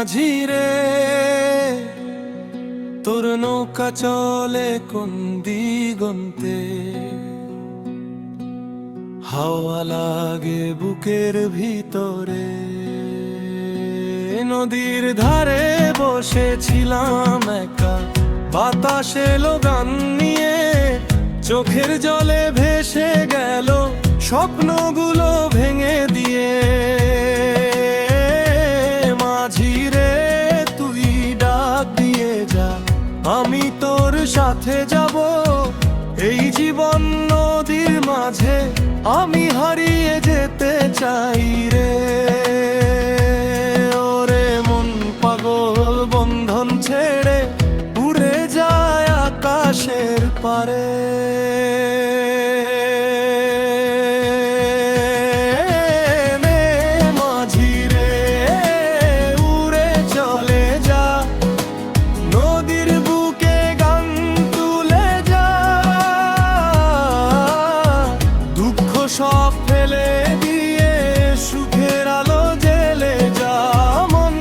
মাঝি রে তোর নৌকা চলে কোন দিগন্তে, হাওয়া লাগে বুকের ভিতরে। নদীর ধারে বসেছিলাম একা, বাতাস এলো গান নিয়ে, চোখের জলে ভেসে গেল স্বপ্নগুলো ভেঙে দিয়ে। মাঝি রে তুই ডাক দিয়ে যা, আমি তোর সাথে যাব। এই জীবন নদীর মাঝে আমি হারিয়ে যেতে চাই রে। ওরে মন পাগল বন্ধন ছেড়ে উড়ে যায় আকাশের পারে। মাঝি রে উড়ে চলে যা, নদীর বুকে গান তুলে যা। দুঃখ সব ফেলে দিয়ে সুখের আলো জেলে যা। মন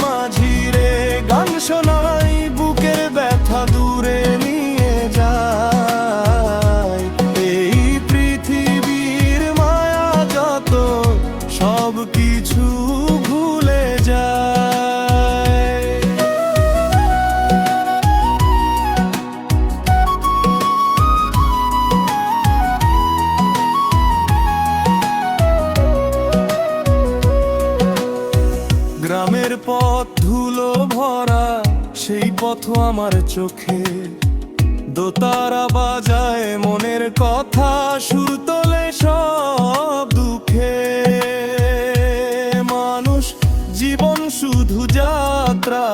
মাঝি রে গান শোনাই, বুকের ব্যথা দূরে নিয়ে যায়। এই পৃথিবীর মায়া যত সব কিছু ভুলে যায়। গ্রামের পথ ধুলো ভরা, সেই পথ আমার চোখে। দোতারা বাজায় মনের কথা, সুর তোলে সব দুঃখে। মানুষ জীবন শুধু যাত্রা,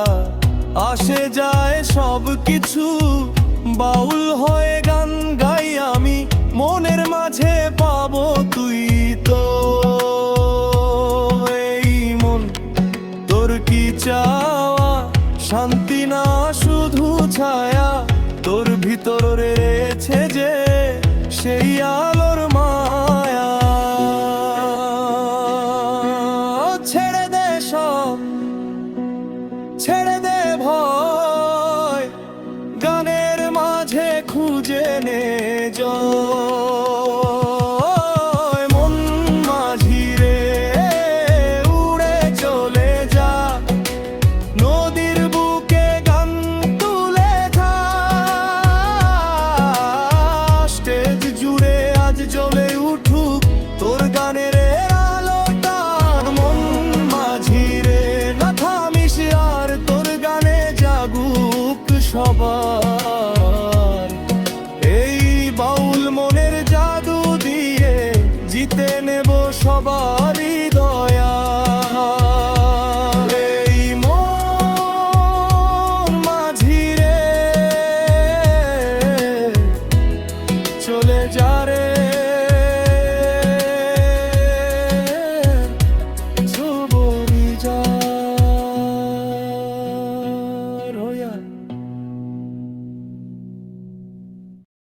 আসে যায় সব কিছু বাউল হয়ে